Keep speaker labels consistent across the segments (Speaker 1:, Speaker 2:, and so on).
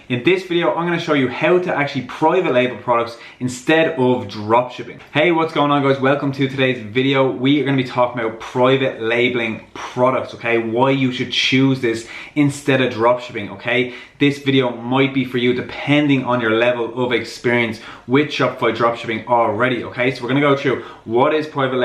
Speaker 1: In this video, I'm going to show you how to actually private label products instead of dropshipping. Hey, what's going on guys? Welcome to today's video. We are going to be talking about private labeling products, okay? Why you should choose this instead of dropshipping, okay? This video might be for you depending on your level of experience with Shopify dropshipping already, okay? So we're going to go through what is private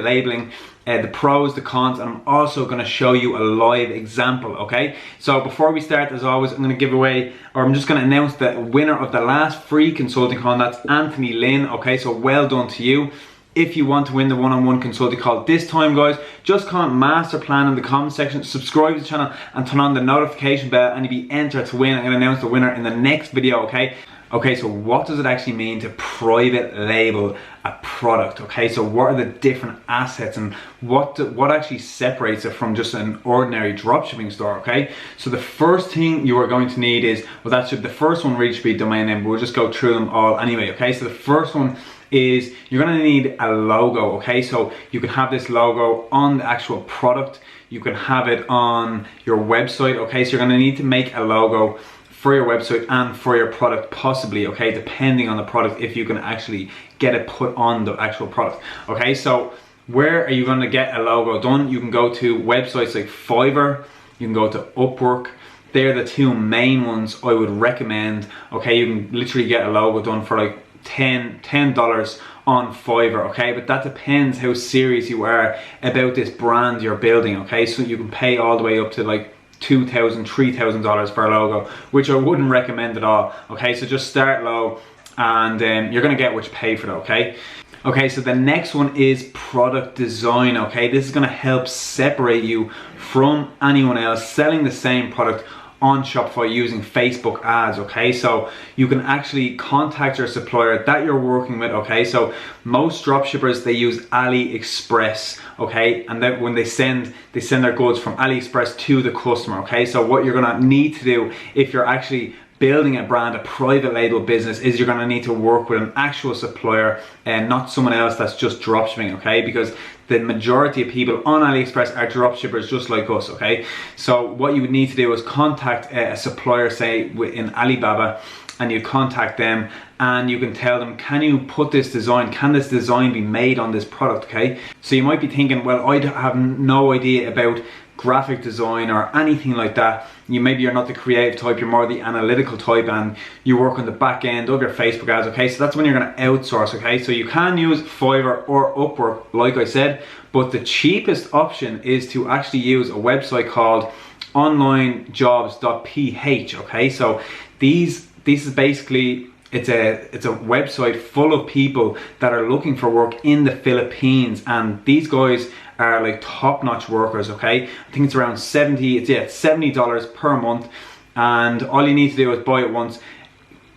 Speaker 1: labeling, the pros, the cons, and I'm also going to show you a live example, okay? So before we start, as always, I'm going to give away, or I'm just going to announce the winner of the last free consulting call. That's Anthony Lynn, okay? So well done to you. If you want to win the one-on-one consulting call this time, guys, just comment master plan in the comment section, subscribe to the channel, and turn on the notification bell, and you'll be entered to win. I'm going to announce the winner in the next video, okay? Okay, so what does it actually mean to private label a product? Okay, so what are the different assets and what actually separates it from just an ordinary dropshipping store? Okay, so the first thing you are going to need is, well, the first one really should be domain name, but we'll just go through them all anyway. Okay, so the first one is you're going to need a logo. Okay, so you can have this logo on the actual product, you can have it on your website. Okay, so you're going to need to make a logo for your website and for your product possibly, okay, depending on the product, if you can actually get it put on the actual product. Okay, so where are you going to get a logo done? You can go to websites like Fiverr, you can go to Upwork. They're the two main ones I would recommend. Okay, you can literally get a logo done for like $10 on Fiverr, okay, but that depends how serious you are about this brand you're building. Okay, so you can pay all the way up to like $2,000, $3,000 for a logo, which I wouldn't recommend at all. Okay, so just start low and you're gonna get what you pay for that, okay? Okay, so the next one is product design, okay? This is gonna help separate you from anyone else selling the same product on Shopify using Facebook ads, okay? So you can actually contact your supplier that you're working with, okay? So most dropshippers, they use Aliexpress, okay? And then when they send their goods from Aliexpress to the customer, okay? So what you're gonna need to do if you're actually building a brand, a private label business, is you're gonna need to work with an actual supplier and not someone else that's just dropshipping, okay? Because the majority of people on AliExpress are dropshippers just like us, okay? So what you would need to do is contact a supplier, say in Alibaba, and you contact them and you can tell them, can you put this design, can this design be made on this product, okay? So you might be thinking, well, I have no idea about graphic design or anything like that. Maybe you're not the creative type, you're more the analytical type, and you work on the back end of your Facebook ads, okay? So that's when you're gonna outsource, okay? So you can use Fiverr or Upwork, like I said, but the cheapest option is to actually use a website called onlinejobs.ph, okay? So this is basically, it's a website full of people that are looking for work in the Philippines, and these guys are like top-notch workers, okay? I think it's around $70 per month, and all you need to do is buy it once,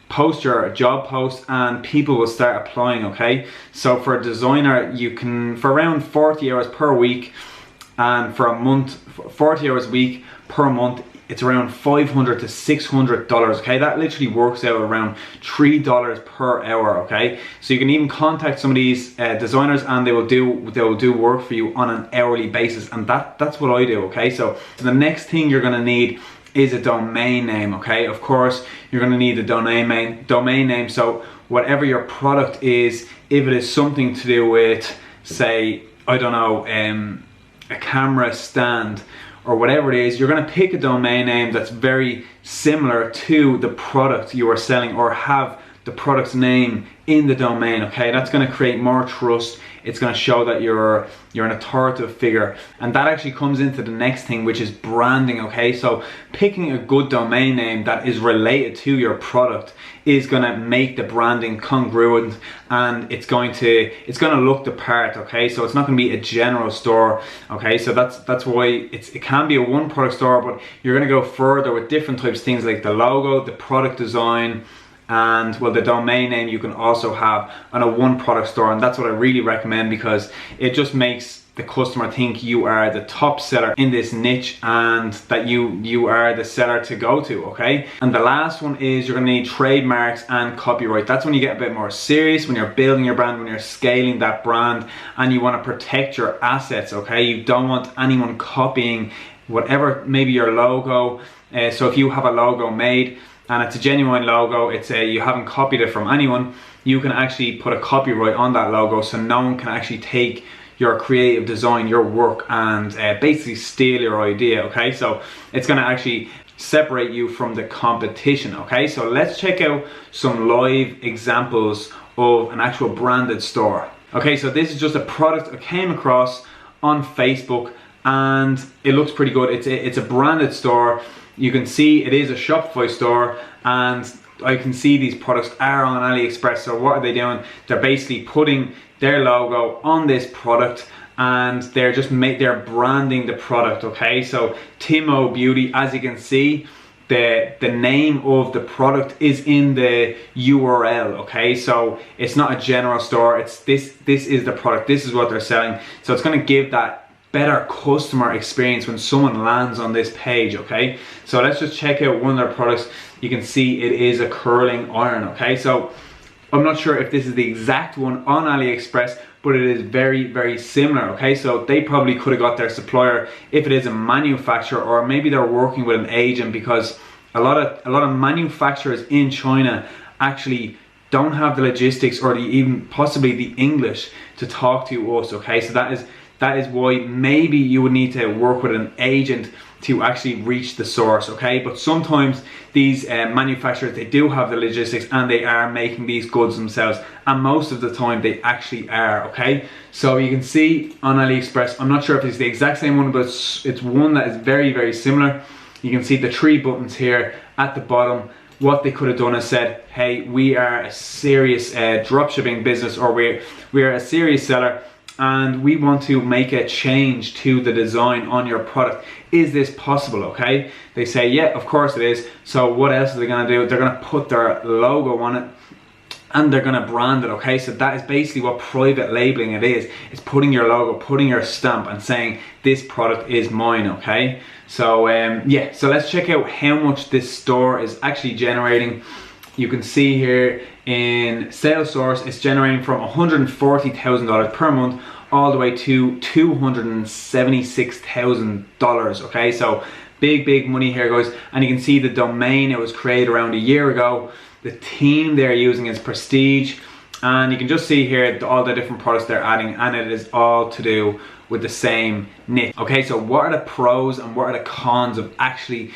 Speaker 1: post your job post, and people will start applying, okay? So for a designer, you can, for around 40 hours per week, and for a month, 40 hours a week per month, it's around $500 to $600, okay? That literally works out around $3 per hour, okay? So you can even contact some of these designers, and they will do work for you on an hourly basis, and that's what I do, okay? So the next thing you're gonna need is a domain name, okay? Of course, you're gonna need a domain name. So whatever your product is, if it is something to do with, say, I don't know, a camera stand, or whatever it is, you're gonna pick a domain name that's very similar to the product you are selling, or have the product's name in the domain, okay? That's gonna create more trust. It's gonna show that you're an authoritative figure. And that actually comes into the next thing, which is branding, okay? So picking a good domain name that is related to your product is gonna make the branding congruent, and it's gonna look the part, okay? So it's not gonna be a general store, okay? So that's why it can be a one product store, but you're gonna go further with different types of things like the logo, the product design, and well, the domain name you can also have on a one product store. And that's what I really recommend, because it just makes the customer think you are the top seller in this niche, and that you are the seller to go to, okay? And the last one is you're gonna need trademarks and copyright. That's when you get a bit more serious, when you're building your brand, when you're scaling that brand, and you wanna protect your assets, okay? You don't want anyone copying whatever, maybe your logo. So if you have a logo made and it's a genuine logo, you haven't copied it from anyone, you can actually put a copyright on that logo, so no one can actually take your creative design, your work, and basically steal your idea, okay? So it's gonna actually separate you from the competition, okay? So let's check out some live examples of an actual branded store. Okay, so this is just a product I came across on Facebook and it looks pretty good. It's a branded store. You can see it is a Shopify store, and I can see these products are on Aliexpress. So what are they doing? They're basically putting their logo on this product and they're branding the product, okay? So Timo Beauty, as you can see, the name of the product is in the URL, okay? So it's not a general store, it's this is the product, this is what they're selling. So it's gonna give that better customer experience when someone lands on this page, okay? So let's just check out one of their products. You can see it is a curling iron, okay? So I'm not sure if this is the exact one on AliExpress, but it is very, very similar, okay? So they probably could have got their supplier if it is a manufacturer, or maybe they're working with an agent, because a lot of manufacturers in China actually don't have the logistics or even possibly the English to talk to us, okay? So that is why maybe you would need to work with an agent to actually reach the source, okay? But sometimes these manufacturers, they do have the logistics and they are making these goods themselves, and most of the time they actually are, okay? So you can see on AliExpress, I'm not sure if it's the exact same one, but it's one that is very, very similar. You can see the 3 buttons here at the bottom. What they could have done is said, hey, we are a serious dropshipping business, or we are a serious seller, and we want to make a change to the design on your product. Is this possible, okay? They say, yeah, of course it is. So what else are they gonna do? They're gonna put their logo on it and they're gonna brand it, okay? So that is basically what private labeling it is. It's putting your logo, putting your stamp and saying, this product is mine, okay? So yeah, so let's check out how much this store is actually generating. You can see here in sales source, it's generating from $140,000 per month all the way to $276,000, okay? So big money here, guys. And you can see the domain, it was created around a year ago. The team they're using is Prestige, and you can just see here all the different products they're adding, and it is all to do with the same niche. Okay, so what are the pros and what are the cons of actually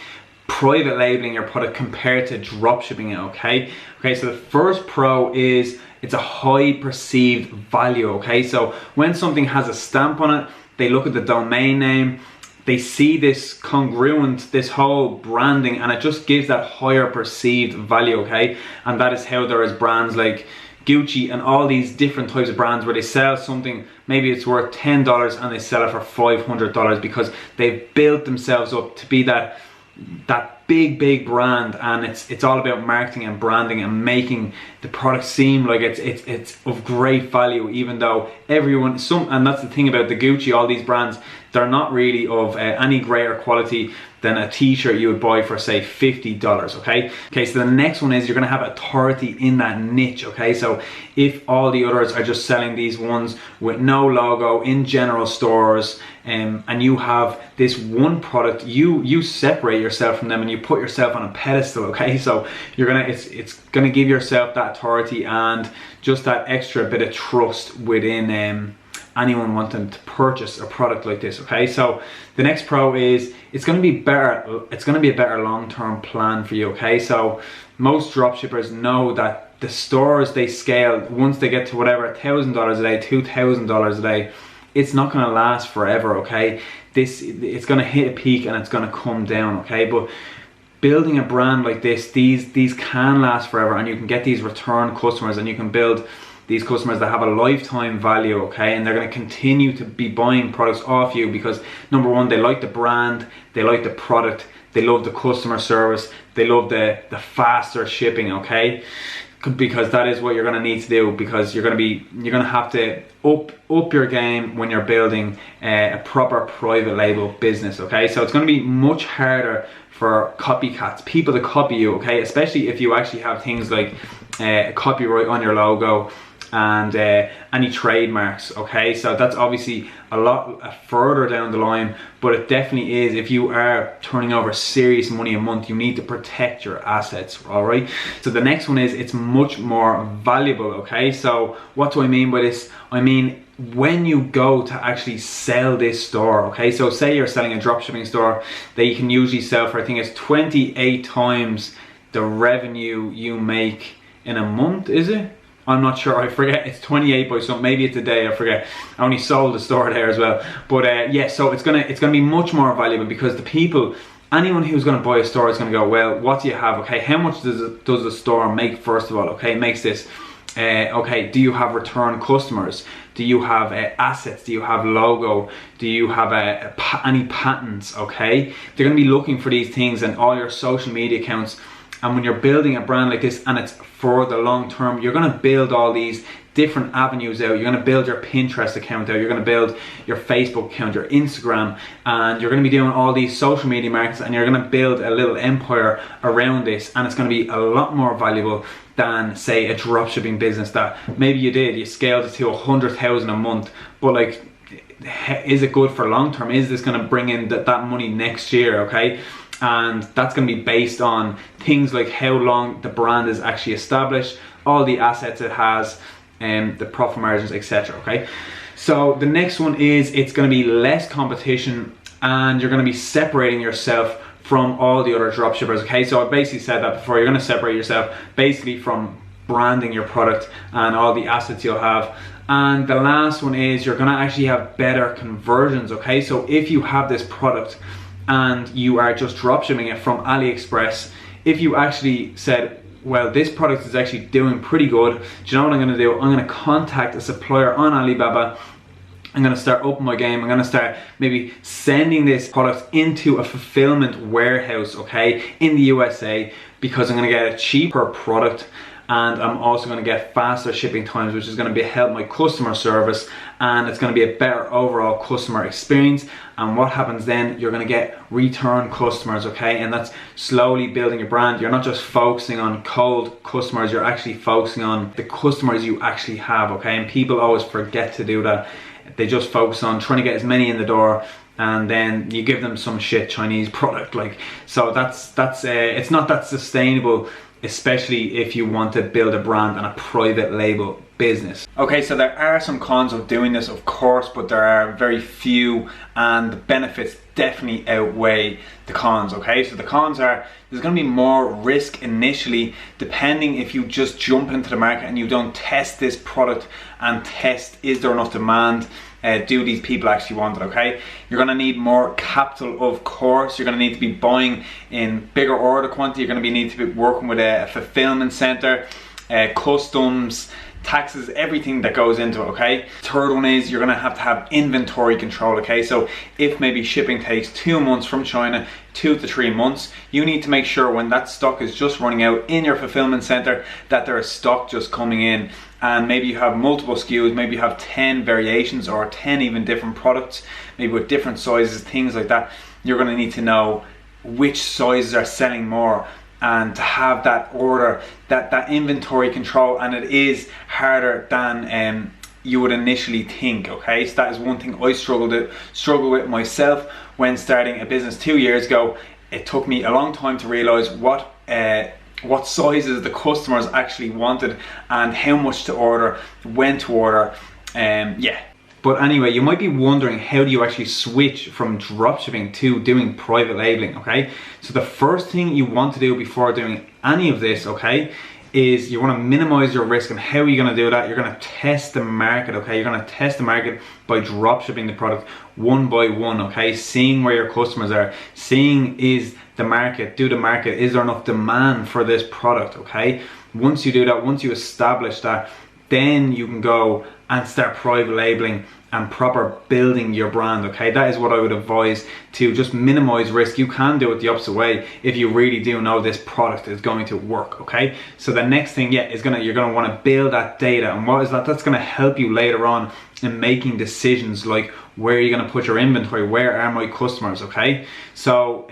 Speaker 1: private labeling your product compared to drop shipping it, okay? Okay, so the first pro is it's a high perceived value, okay? So when something has a stamp on it, they look at the domain name, they see this congruent, this whole branding, and it just gives that higher perceived value, okay? And that is how there is brands like Gucci and all these different types of brands where they sell something, maybe it's worth $10 and they sell it for $500 because they've built themselves up to be that big brand, and it's all about marketing and branding and making the product seem like it's of great value, even though and that's the thing about the Gucci, all these brands, they're not really of any greater quality than a t-shirt you would buy for, say, $50, okay? Okay, so the next one is you're gonna have authority in that niche, okay? So if all the others are just selling these ones with no logo in general stores, and you have this one product, you separate yourself from them and you put yourself on a pedestal, okay? So it's gonna give yourself that authority and just that extra bit of trust within anyone wanting to purchase a product like this, okay? So the next pro is it's going to be a better long-term plan for you, okay? So most dropshippers know that the stores they scale, once they get to whatever, $1,000 a day, $2,000 a day, it's not going to last forever, okay? It's going to hit a peak and it's going to come down, okay? But building a brand like this, these can last forever, and you can get these return customers, and you can build these customers that have a lifetime value, okay? And they're gonna continue to be buying products off you because, number one, they like the brand, they like the product, they love the customer service, they love the faster shipping, okay? Because that is what you're gonna need to do, because you're gonna have to up your game when you're building a proper private label business, okay? So it's gonna be much harder for copycats, people to copy you, okay? Especially if you actually have things like copyright on your logo, and any trademarks, okay? So that's obviously a lot further down the line, but it definitely is. If you are turning over serious money a month, you need to protect your assets, all right? So the next one is it's much more valuable, okay? So what do I mean by this? I mean, when you go to actually sell this store, okay, so say you're selling a dropshipping store, they can usually sell for, I think it's 28 times the revenue you make in a month, is it? I'm not sure, I forget, it's 28 by something, maybe it's a day, I forget. I only sold the store there as well. But yeah, so it's gonna be much more valuable, because the people, anyone who's gonna buy a store is gonna go, well, what do you have, okay? How much does the store make, first of all, okay? It makes this. Okay, do you have return customers? Do you have assets? Do you have logo? Do you have any patents? Okay, they're going to be looking for these things and all your social media accounts. And when you're building a brand like this and it's for the long term, you're going to build all these different avenues out. You're going to build your Pinterest account out. You're going to build your Facebook account, your Instagram, and you're going to be doing all these social media markets, and you're going to build a little empire around this, and it's going to be a lot more valuable than, say, a dropshipping business that maybe you scaled it to 100,000 a month, but like, is it good for long term? Is this going to bring in that money next year, okay? And that's going to be based on things like how long the brand is actually established, all the assets it has, the profit margins, etc. Okay, so the next one is it's going to be less competition, and you're going to be separating yourself from all the other dropshippers. Okay, so I basically said that before. You're going to separate yourself basically from branding your product and all the assets you'll have. And the last one is you're going to actually have better conversions. Okay, so if you have this product and you are just dropshipping it from Aliexpress, if you actually said, well, this product is actually doing pretty good, do you know what I'm going to do? I'm going to contact a supplier on Alibaba. I'm going to start upping my game. I'm going to start maybe sending this product into a fulfillment warehouse, okay, in the USA, because I'm going to get a cheaper product, and I'm also going to get faster shipping times, which is going to help my customer service, and it's going to be a better overall customer experience. And what happens then? You're going to get return customers, okay? And that's slowly building your brand. You're not just focusing on cold customers, you're actually focusing on the customers you actually have, okay? And people always forget to do that. They just focus on trying to get as many in the door, and then you give them some shit Chinese product, like, so that's it's not that sustainable, especially if you want to build a brand and a private label business. Okay, so there are some cons of doing this, of course, but there are very few, and the benefits definitely outweigh the cons, okay? So the cons are, there's going to be more risk initially, depending if you just jump into the market and you don't test this product and test, is there enough demand? Do these people actually want it, okay? You're going to need more capital, of course. You're going to need to be buying in bigger order quantity. You're going to need to be working with a fulfillment center, customs, taxes, everything that goes into it, okay? Third one is you're going to have inventory control, okay? So if maybe shipping takes 2 months from China, 2 to 3 months, you need to make sure when that stock is just running out in your fulfillment center that there is stock just coming in. And maybe you have multiple SKUs, maybe you have 10 variations or 10 even different products, maybe with different sizes, things like that. You're going to need to know which sizes are selling more, and to have that order, that inventory control, and it is harder than you would initially think, okay? So that is one thing I struggle with myself when starting a business 2 years ago. It took me a long time to realize what sizes the customers actually wanted and how much to order, when to order, yeah. But anyway, you might be wondering, how do you actually switch from dropshipping to doing private labeling, okay? So the first thing you want to do before doing any of this, okay, is you want to minimize your risk. And how are you going to do that? You're going to test the market, okay? You're going to test the market by dropshipping the product one by one, okay? Seeing where your customers are, seeing is the market, is there enough demand for this product, okay? Once you do that, once you establish that, then you can go and start private labeling and proper building your brand, okay? That is what I would advise, to just minimize risk. You can do it the opposite way if you really do know this product is going to work, okay? So the next thing, is you're gonna want to build that data. And what is that? That's gonna help you later on in making decisions like, where are you going to put your inventory? Where are my customers? Okay, so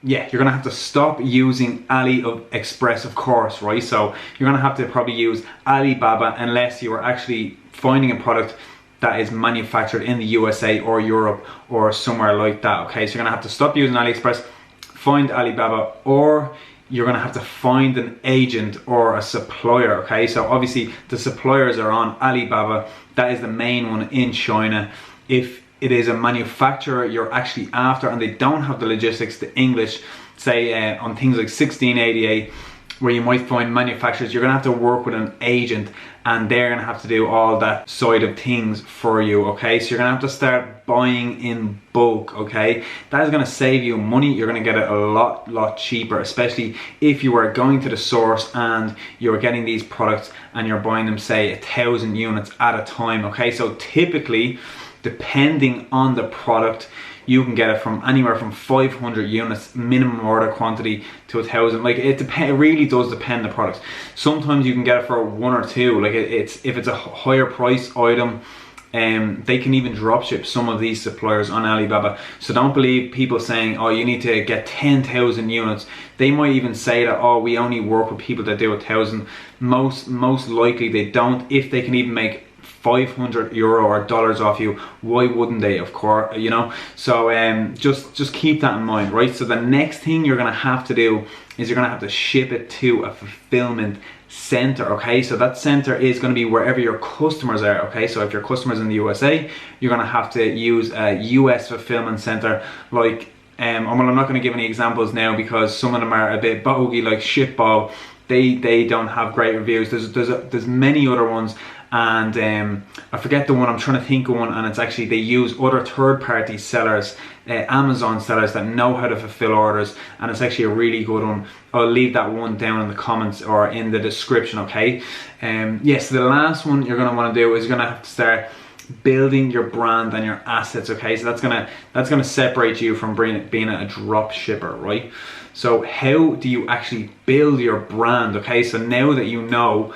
Speaker 1: you're going to have to stop using Aliexpress, of course, right? So you're going to have to probably use Alibaba unless you are actually finding a product that is manufactured in the USA or Europe or somewhere like that. Okay, so you're going to have to stop using Aliexpress, find Alibaba, or you're going to have to find an agent or a supplier. Okay, so obviously the suppliers are on Alibaba. That is the main one in China. If it is a manufacturer you're actually after and they don't have the logistics, the English, say on things like 1688, where you might find manufacturers, you're going to have to work with an agent and they're going to have to do all that side of things for you, okay? So you're going to have to start buying in bulk, okay? That is going to save you money. You're going to get it a lot cheaper, especially if you are going to the source and you're getting these products and you're buying them, say, 1,000 units at a time, okay? So typically, depending on the product, you can get it from anywhere from 500 units minimum order quantity to 1,000. Like it really does depend on the product. Sometimes you can get it for 1 or 2. Like if it's a higher price item, they can even drop ship some of these suppliers on Alibaba. So don't believe people saying, oh, you need to get 10,000 units. They might even say that, oh, we only work with people that do 1,000. Most likely they don't. If they can even make €500 or dollars off you, why wouldn't they? Of course, you know. So just keep that in mind, right? So the next thing you're gonna have to do is you're gonna have to ship it to a fulfillment center, okay? So that center is going to be wherever your customers are, okay? So if your customers in the USA, you're going to have to use a US fulfillment center, like well, I'm not going to give any examples now because some of them are a bit bogey, like Shipbob. They don't have great reviews. There's many other ones, and I forget the one. I'm trying to think of one, and it's actually they use other third-party sellers, Amazon sellers that know how to fulfill orders, and it's actually a really good one. I'll leave that one down in the comments or in the description, okay? Yes, the last one you're going to want to do is you're going to have to start building your brand and your assets, okay? So that's gonna separate you from being a drop shipper, right? So how do you actually build your brand, okay? So now that you know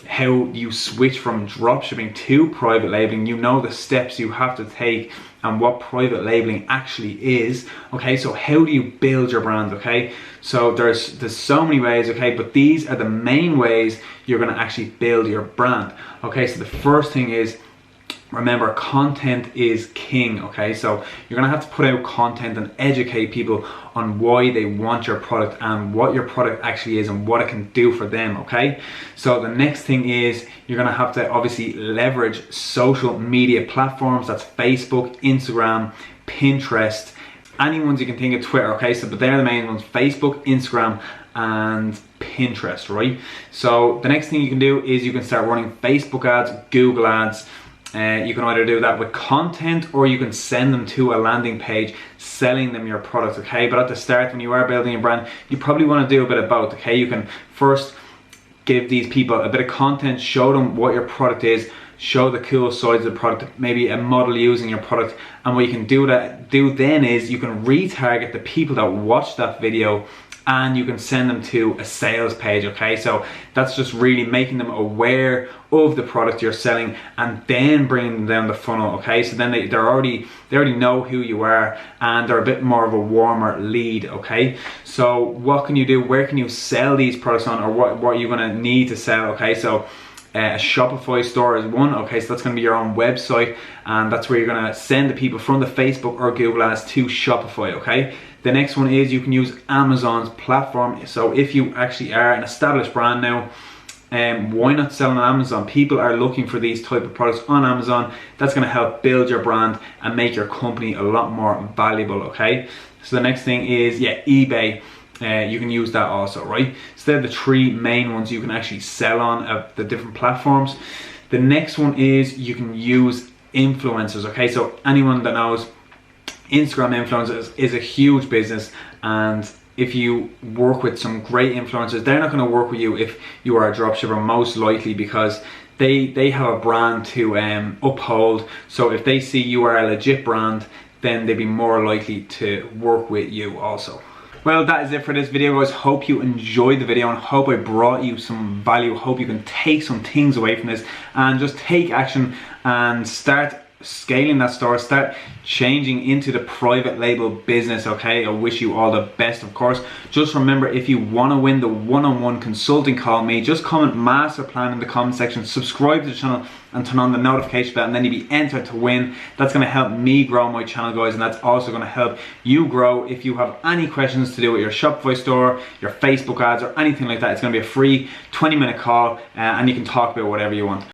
Speaker 1: how you switch from drop shipping to private labeling, you know the steps you have to take and what private labeling actually is, okay? So how do you build your brand, okay? So there's so many ways, okay? But these are the main ways you're gonna actually build your brand, okay? So the first thing is, remember, content is king, okay? So you're gonna have to put out content and educate people on why they want your product and what your product actually is and what it can do for them, okay? So the next thing is you're gonna have to obviously leverage social media platforms. That's Facebook, Instagram, Pinterest, any ones you can think of, Twitter, okay? So, but they're the main ones: Facebook, Instagram, and Pinterest, right? So the next thing you can do is you can start running Facebook ads, Google ads. You can either do that with content or you can send them to a landing page selling them your product, okay? But at the start, when you are building a brand, you probably want to do a bit of both, okay? You can first give these people a bit of content, show them what your product is, show the cool sides of the product, maybe a model using your product, and what you can do then is you can retarget the people that watch that video and you can send them to a sales page, okay? So that's just really making them aware of the product you're selling and then bringing them down the funnel, okay? So then they already know who you are and they're a bit more of a warmer lead, okay? So what can you do? Where can you sell these products on, or what are you gonna need to sell, okay? So a Shopify store is one, okay? So that's gonna be your own website, and that's where you're gonna send the people from the Facebook or Google ads to Shopify, okay? The next one is you can use Amazon's platform. So if you actually are an established brand now, why not sell on Amazon? People are looking for these type of products on Amazon. That's going to help build your brand and make your company a lot more valuable, okay? So the next thing is, eBay. You can use that also, right? So they're the three main ones you can actually sell on the different platforms. The next one is you can use influencers, okay? So anyone that knows, Instagram influencers is a huge business, and if you work with some great influencers, they're not going to work with you if you are a dropshipper, most likely, because they have a brand to uphold. So if they see you are a legit brand, then they'd be more likely to work with you also. Well, that is it for this video, guys. Hope you enjoyed the video and hope I brought you some value. Hope you can take some things away from this and just take action and start scaling that store, start changing into the private label business. Okay, I wish you all the best, of course. Just remember, if you want to win the one-on-one consulting call with me, just comment master plan in the comment section, subscribe to the channel and turn on the notification bell, and then you'll be entered to win. That's going to help me grow my channel, guys, and that's also going to help you grow. If you have any questions to do with your Shopify store, your Facebook ads, or anything like that, it's going to be a free 20-minute call and you can talk about whatever you want.